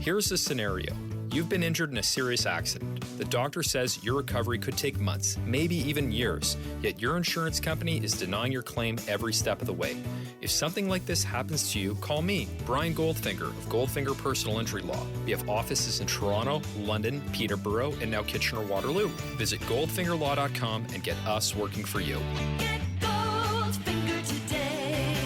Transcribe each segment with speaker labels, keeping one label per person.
Speaker 1: Here's the scenario. You've been injured in a serious accident. The doctor says your recovery could take months, maybe even years, yet your insurance company is denying your claim every step of the way. If something like this happens to you, call me, Brian Goldfinger of Goldfinger Personal Injury Law. We have offices in Toronto, London, Peterborough, and now Kitchener-Waterloo. Visit goldfingerlaw.com and get us working for you.
Speaker 2: Get Goldfinger today.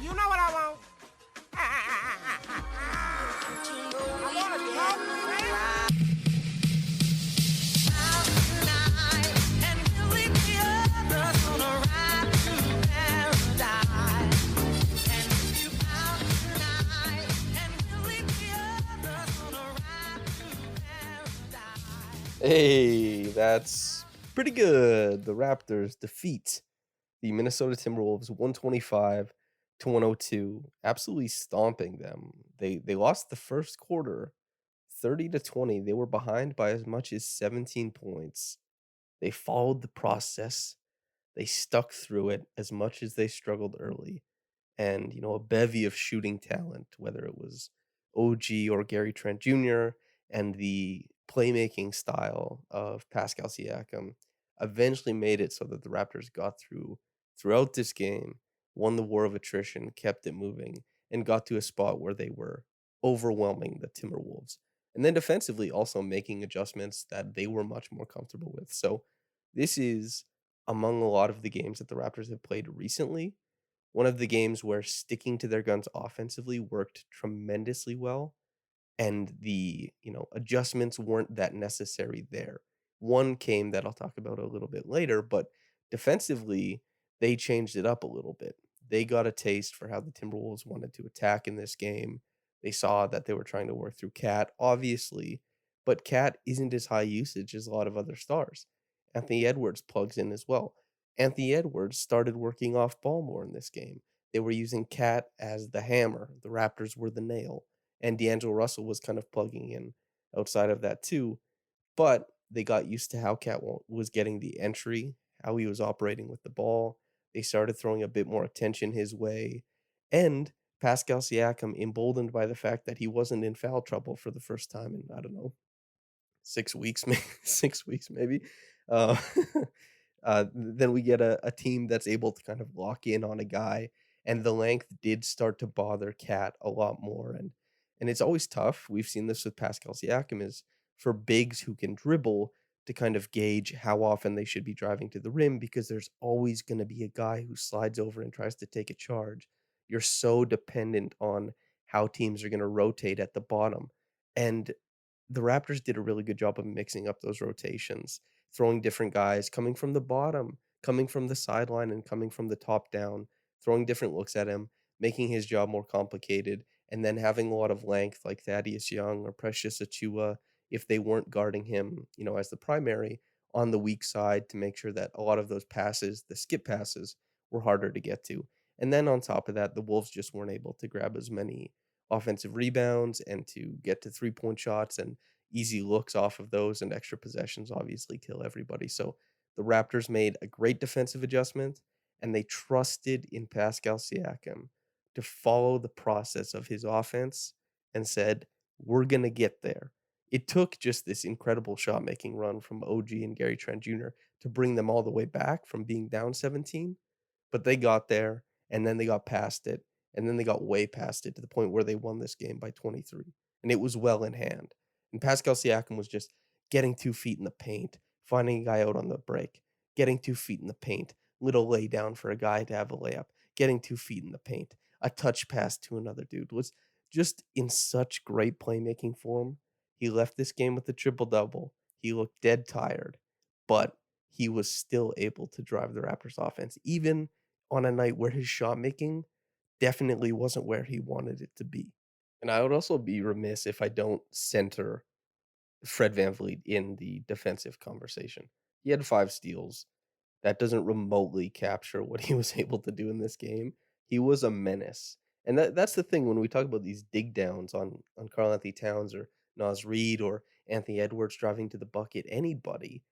Speaker 3: You know what I want?
Speaker 4: Hey, that's pretty good. The Raptors defeat the Minnesota Timberwolves 125-102, absolutely stomping them. They lost the first quarter 30-20. They were behind by as much as 17 points. They followed the process. They stuck through it as much as they struggled early. And, a bevy of shooting talent, whether it was OG or Gary Trent Jr., and the playmaking style of Pascal Siakam eventually made it so that the Raptors got throughout this game, won the war of attrition, kept it moving, and got to a spot where they were overwhelming the Timberwolves. And then defensively also making adjustments that they were much more comfortable with. So this is among a lot of the games that the Raptors have played recently, one of the games where sticking to their guns offensively worked tremendously well, and the adjustments weren't that necessary there. One came that I'll talk about a little bit later, but defensively they changed it up a little bit. They got a taste for how the Timberwolves wanted to attack in this game. They saw that they were trying to work through Cat, obviously, but Cat isn't as high usage as a lot of other stars. Anthony Edwards plugs in as well. Anthony Edwards started working off ball more in this game. They were using Cat as the hammer. The Raptors were the nail. And D'Angelo Russell was kind of plugging in outside of that too. But they got used to how Cat was getting the entry, how he was operating with the ball. They started throwing a bit more attention his way. And Pascal Siakam, emboldened by the fact that he wasn't in foul trouble for the first time in, I don't know, 6 weeks, maybe 6 weeks, maybe. Uh, then we get a team that's able to kind of lock in on a guy, and the length did start to bother Cat a lot more. And it's always tough. We've seen this with Pascal Siakam, is for bigs who can dribble to kind of gauge how often they should be driving to the rim, because there's always going to be a guy who slides over and tries to take a charge. You're so dependent on how teams are going to rotate at the bottom. And the Raptors did a really good job of mixing up those rotations, throwing different guys, coming from the bottom, coming from the sideline, and coming from the top down, throwing different looks at him, making his job more complicated, and then having a lot of length like Thaddeus Young or Precious Achiuwa, if they weren't guarding him, as the primary, on the weak side, to make sure that a lot of those passes, the skip passes, were harder to get to. And then on top of that, the Wolves just weren't able to grab as many offensive rebounds and to get to 3-point shots, and easy looks off of those and extra possessions obviously kill everybody. So the Raptors made a great defensive adjustment, and they trusted in Pascal Siakam to follow the process of his offense and said, we're going to get there. It took just this incredible shot making run from OG and Gary Trent Jr. to bring them all the way back from being down 17, but they got there, and then they got past it, and then they got way past it to the point where they won this game by 23, and it was well in hand. And Pascal Siakam was just getting 2 feet in the paint, finding a guy out on the break, getting 2 feet in the paint, little lay down for a guy to have a layup, getting 2 feet in the paint, a touch pass to another dude. Was just in such great playmaking form. He left this game with a triple-double. He looked dead tired, but he was still able to drive the Raptors offense, even on a night where his shot making definitely wasn't where he wanted it to be. And I would also be remiss if I don't center Fred VanVleet in the defensive conversation. He had 5 steals. That doesn't remotely capture what he was able to do in this game. He was a menace. And that's the thing when we talk about these dig downs on Karl Anthony Towns or Naz Reid or Anthony Edwards driving to the bucket, anybody,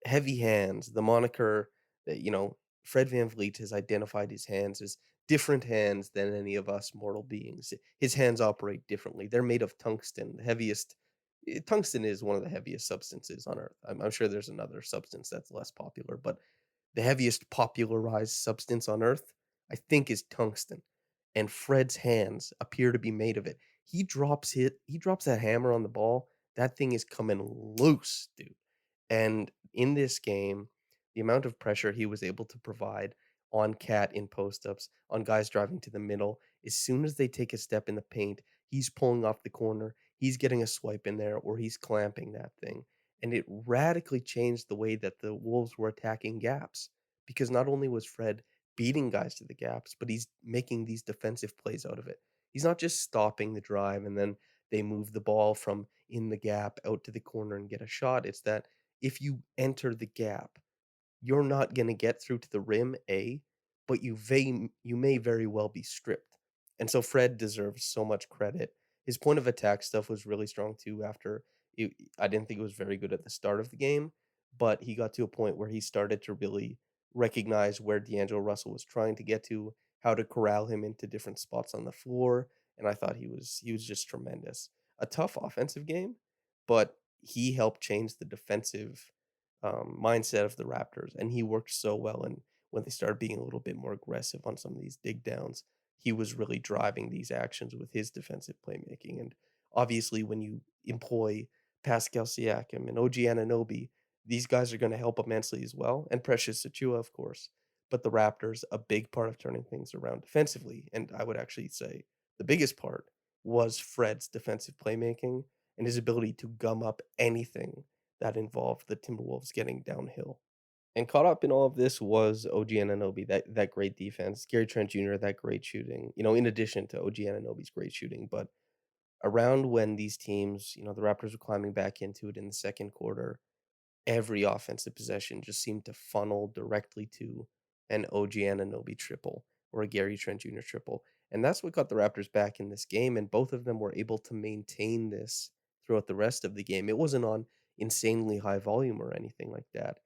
Speaker 4: heavy hands, the moniker that, Fred VanVleet has identified his hands as different hands than any of us mortal beings. His hands operate differently. They're made of tungsten, the heaviest. Tungsten is one of the heaviest substances on Earth. I'm sure there's another substance that's less popular, but the heaviest popularized substance on Earth, I think, is tungsten. And Fred's hands appear to be made of it. He drops that hammer on the ball. That thing is coming loose, dude. And in this game, the amount of pressure he was able to provide on Cat in post ups, on guys driving to the middle, as soon as they take a step in the paint, he's pulling off the corner, he's getting a swipe in there, or he's clamping that thing. And it radically changed the way that the Wolves were attacking gaps. Because not only was Fred beating guys to the gaps, but he's making these defensive plays out of it. He's not just stopping the drive and then they move the ball from in the gap out to the corner and get a shot. It's that if you enter the gap, you're not gonna get through to the rim, A, but you may very well be stripped. And so Fred deserves so much credit. His point of attack stuff was really strong too after it, I didn't think it was very good at the start of the game, but he got to a point where he started to really recognize where D'Angelo Russell was trying to get to, how to corral him into different spots on the floor, and I thought he was just tremendous. A tough offensive game, but he helped change the defensive mindset of the Raptors, and he worked so well. And when they started being a little bit more aggressive on some of these dig downs, he was really driving these actions with his defensive playmaking. And obviously, when you employ Pascal Siakam and OG Ananobi, these guys are going to help immensely as well, and Precious Achua, of course. But the Raptors, a big part of turning things around defensively, and I would actually say the biggest part was Fred's defensive playmaking and his ability to gum up anything that involved the Timberwolves getting downhill. And caught up in all of this was OG Anunoby, that great defense, Gary Trent Jr., that great shooting, in addition to OG Anunoby's great shooting. But around when these teams, the Raptors were climbing back into it in the second quarter, every offensive possession just seemed to funnel directly to an OG Anunoby triple or a Gary Trent Jr. triple. And that's what got the Raptors back in this game. And both of them were able to maintain this throughout the rest of the game. It wasn't on insanely high volume or anything like that.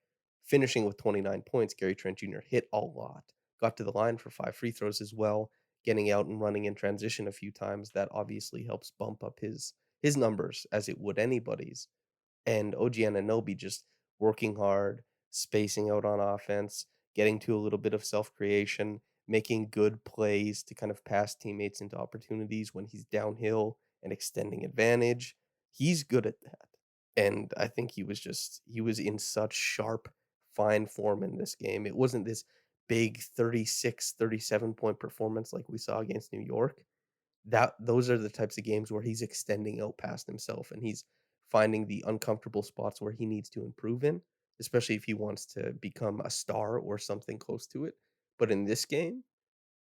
Speaker 4: Finishing with 29 points, Gary Trent Jr. hit a lot, got to the line for 5 free throws as well, getting out and running in transition a few times. That obviously helps bump up his numbers as it would anybody's. And OG Anunoby just working hard, spacing out on offense, getting to a little bit of self-creation, making good plays to kind of pass teammates into opportunities when he's downhill and extending advantage. He's good at that. And I think he was in such sharp, fine form in this game. It wasn't this big 36, 37 point performance like we saw against New York. That those are the types of games where he's extending out past himself and he's finding the uncomfortable spots where he needs to improve in, especially if he wants to become a star or something close to it. But in this game,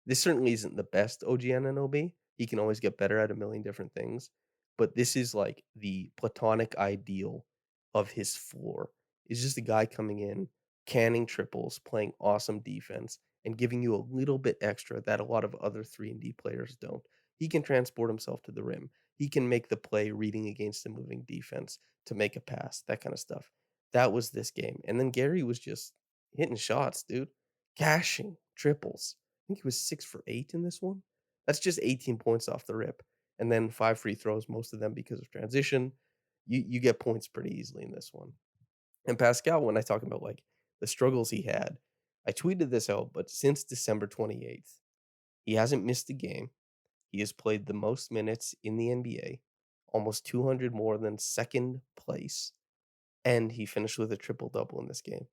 Speaker 4: this certainly isn't the best OG Anunoby. He can always get better at a million different things, but this is like the platonic ideal of his floor. Is just a guy coming in, canning triples, playing awesome defense, and giving you a little bit extra that a lot of other 3-and-D players don't. He can transport himself to the rim. He can make the play reading against a moving defense to make a pass, that kind of stuff. That was this game. And then Gary was just hitting shots, dude. Cashing triples. I think he was 6 for 8 in this one. That's just 18 points off the rip, and then 5 free throws, most of them because of transition. You get points pretty easily in this one. And Pascal, when I talk about, like, the struggles he had, I tweeted this out, but since December 28th, he hasn't missed a game. He has played the most minutes in the NBA, almost 200 more than second place, and he finished with a triple-double in this game.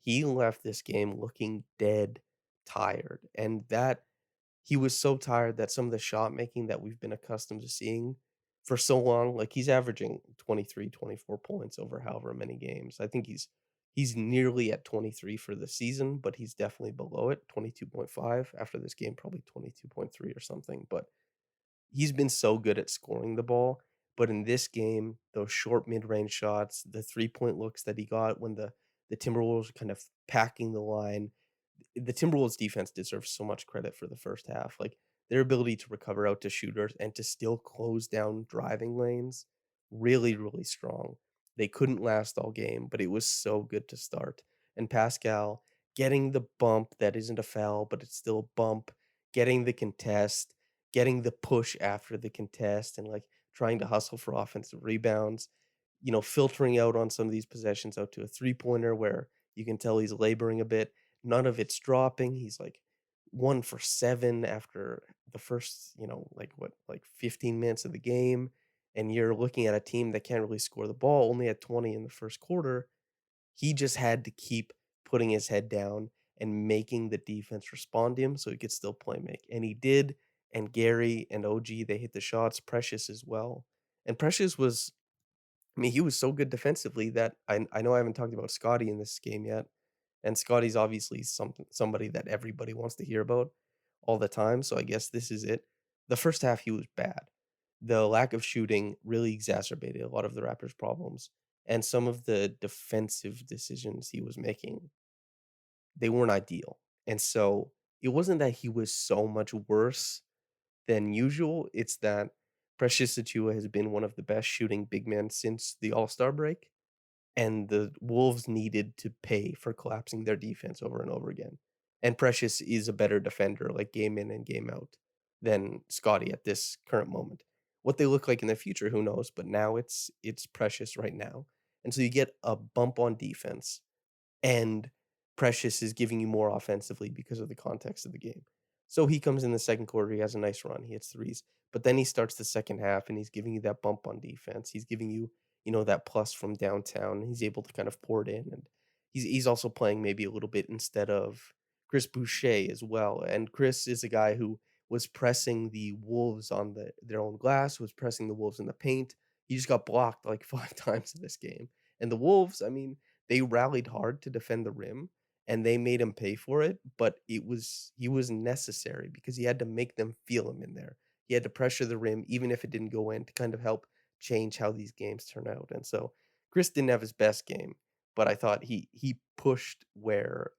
Speaker 4: He left this game looking dead tired, and that he was so tired that some of the shot making that we've been accustomed to seeing for so long, like, he's averaging 23, 24 points over however many games. I think he's nearly at 23 for the season, but he's definitely below it, 22.5. After this game, probably 22.3 or something, but he's been so good at scoring the ball, but in this game, those short mid-range shots, the three-point looks that he got when the Timberwolves were kind of packing the line, the Timberwolves defense deserves so much credit for the first half. Like, their ability to recover out to shooters and to still close down driving lanes, really, really strong. They couldn't last all game, but it was so good to start. And Pascal getting the bump that isn't a foul, but it's still a bump, getting the contest, getting the push after the contest, and like trying to hustle for offensive rebounds, filtering out on some of these possessions out to a three-pointer where you can tell he's laboring a bit. None of it's dropping. He's like 1 for 7 after the first, like what, like 15 minutes of the game. And you're looking at a team that can't really score the ball, only at 20 in the first quarter. He just had to keep putting his head down and making the defense respond to him so he could still play make. And he did. And Gary and OG, they hit the shots. Precious as well. And Precious was, I mean, he was so good defensively that I know I haven't talked about Scotty in this game yet. And Scotty's obviously somebody that everybody wants to hear about all the time. So I guess this is it. The first half he was bad. The lack of shooting really exacerbated a lot of the Raptors' problems. And some of the defensive decisions he was making, they weren't ideal. And so it wasn't that he was so much worse than usual. It's that Precious Achua has been one of the best shooting big men since the All-Star break, and the Wolves needed to pay for collapsing their defense over and over again. And Precious is a better defender, like game in and game out, than Scotty at this current moment. What they look like in the future, who knows? But now it's Precious right now, and so you get a bump on defense, and Precious is giving you more offensively because of the context of the game. So he comes in the second quarter, he has a nice run, he hits threes, but then he starts the second half and he's giving you that bump on defense. He's giving you, that plus from downtown. He's able to kind of pour it in, and he's also playing maybe a little bit instead of Chris Boucher as well. And Chris is a guy who was pressing the Wolves on their own glass, was pressing the Wolves in the paint. He just got blocked like 5 times in this game. And the Wolves, I mean, they rallied hard to defend the rim and they made him pay for it, but he was necessary because he had to make them feel him in there. He had to pressure the rim even if it didn't go in to kind of help change how these games turn out. And so Chris didn't have his best game, but I thought he pushed where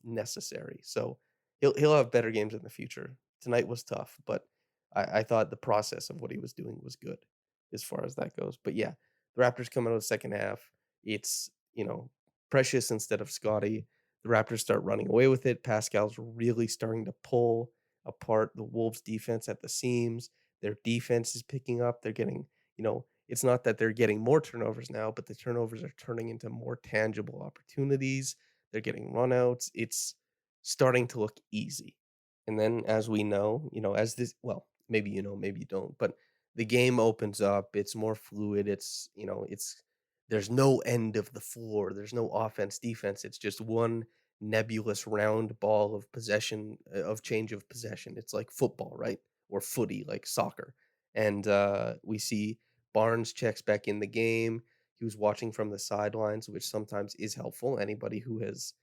Speaker 4: necessary. So he'll have better games in the future. Tonight was tough, but I thought the process of what he was doing was good as far as that goes. But yeah, the Raptors come out of the second half. It's, Precious instead of Scotty. The Raptors start running away with it. Pascal's really starting to pull apart the Wolves defense at the seams. Their defense is picking up. They're getting, it's not that they're getting more turnovers now, but the turnovers are turning into more tangible opportunities. They're getting runouts. It's starting to look easy. And then, as we know, as this, well, maybe maybe you don't, but the game opens up. It's more fluid. There's no end of the floor. There's no offense, defense. It's just one nebulous round ball of possession, of change of possession. It's like football, right? Or footy, like soccer. And we see Barnes checks back in the game. He was watching from the sidelines, which sometimes is helpful. Anybody who has,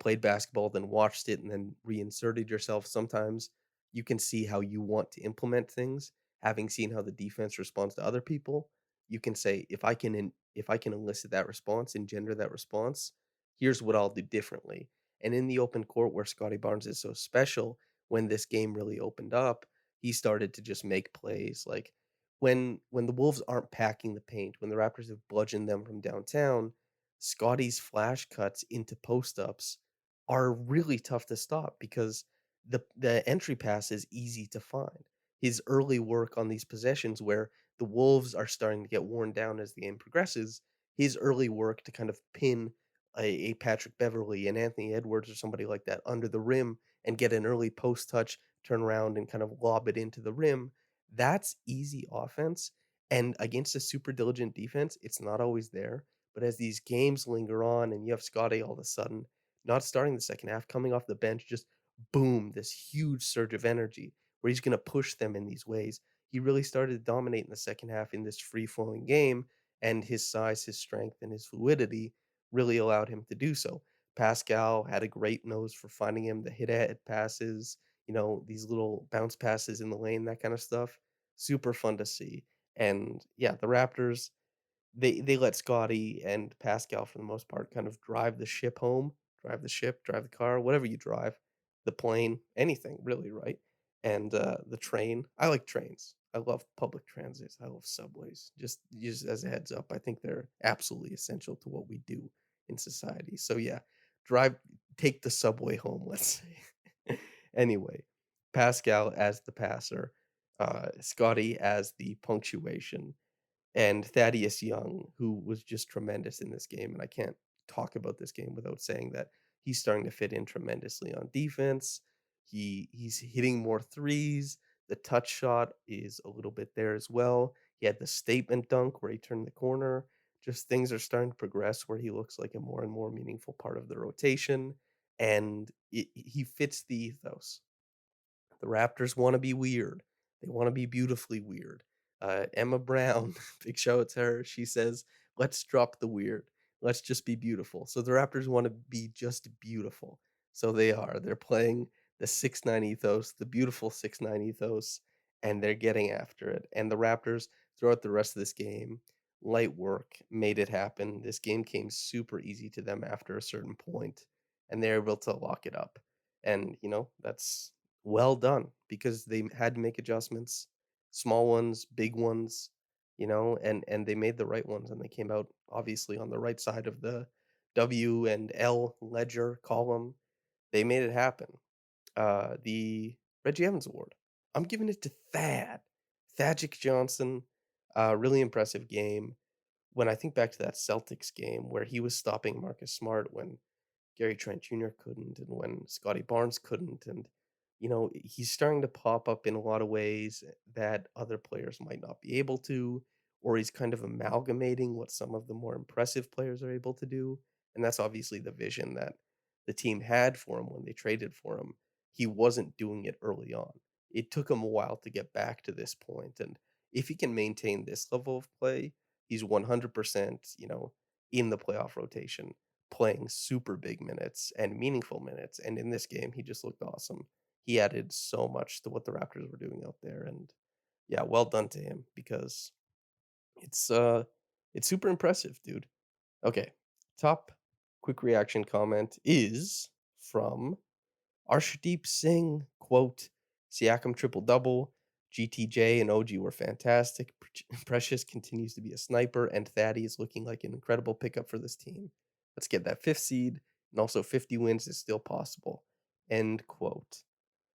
Speaker 4: played basketball, then watched it and then reinserted yourself, sometimes you can see how you want to implement things. Having seen how the defense responds to other people, you can say, if I can elicit that response, engender that response, here's what I'll do differently. And in the open court where Scotty Barnes is so special, when this game really opened up, he started to just make plays. Like when the Wolves aren't packing the paint, when the Raptors have bludgeoned them from downtown, Scotty's flash cuts into post ups are really tough to stop because the entry pass is easy to find. His early work on these possessions where the Wolves are starting to get worn down as the game progresses, his early work to kind of pin a Patrick Beverly and Anthony Edwards or somebody like that under the rim and get an early post touch, turn around and kind of lob it into the rim, that's easy offense. And against a super diligent defense, it's not always there. But as these games linger on and you have Scotty all of a sudden not starting the second half, coming off the bench, just boom, this huge surge of energy where he's going to push them in these ways. He really started to dominate in the second half in this free flowing game, and his size, his strength, and his fluidity really allowed him to do so. Pascal had a great nose for finding him, the hit ahead passes, these little bounce passes in the lane, that kind of stuff. Super fun to see. And yeah, the Raptors, they let Scotty and Pascal for the most part kind of drive the ship home, drive the ship, drive the car, whatever you drive, the plane, anything really, right? And the train. I like trains. I love public transit. I love subways. Just as a heads up, I think they're absolutely essential to what we do in society. So yeah, drive, take the subway home. Let's say. Anyway, Pascal as the passer, Scotty as the punctuation, and Thaddeus Young, who was just tremendous in this game. And I can't talk about this game without saying that he's starting to fit in tremendously on defense. He's hitting more threes. The touch shot is a little bit there as well. He had the statement dunk where he turned the corner. Just things are starting to progress where he looks like a more and more meaningful part of the rotation, and he fits the ethos. The Raptors wanna be weird. They wanna be beautifully weird. Emma Brown, big shout out to her, she says, "Let's drop the weird. Let's just be beautiful." So the Raptors wanna be just beautiful. So they are. They're playing the 6'9" ethos, the beautiful 6'9" ethos, and they're getting after it. And the Raptors, throughout the rest of this game, light work, made it happen. This game came super easy to them after a certain point, and they're able to lock it up. And, that's well done because they had to make adjustments, small ones, big ones, and they made the right ones and they came out obviously on the right side of the W and L ledger column. They made it happen. The Reggie Evans Award. I'm giving it to Thagic Johnson. Really impressive game. When I think back to that Celtics game where he was stopping Marcus Smart when Gary Trent Jr. couldn't and when Scotty Barnes couldn't. And, he's starting to pop up in a lot of ways that other players might not be able to, or he's kind of amalgamating what some of the more impressive players are able to do. And that's obviously the vision that the team had for him when they traded for him. He wasn't doing it early on. It took him a while to get back to this point. And if he can maintain this level of play, he's 100%, in the playoff rotation playing super big minutes and meaningful minutes. And in this game, he just looked awesome. He added so much to what the Raptors were doing out there. And yeah, well done to him because it's it's super impressive, dude. Okay. Top quick reaction comment is from Arshdeep Singh, quote, Siakam triple double. GTJ and OG were fantastic. Precious continues to be a sniper, and Thaddy is looking like an incredible pickup for this team. Let's get that fifth seed, and also 50 wins is still possible. End quote.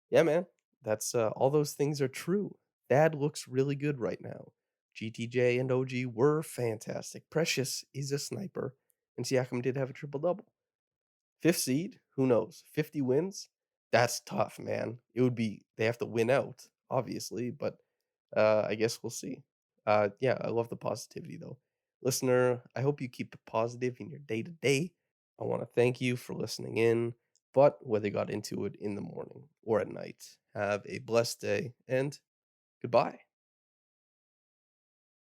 Speaker 4: Yeah, man, that's all those things are true. Thad looks really good right now. GTJ and OG were fantastic. Precious is a sniper, and Siakam did have a triple double. Fifth seed, who knows? 50 wins? That's tough, man. They have to win out, obviously, but I guess we'll see. Yeah, I love the positivity though. Listener, I hope you keep it positive in your day to day. I want to thank you for listening in, but whether you got into it in the morning or at night, have a blessed day and goodbye.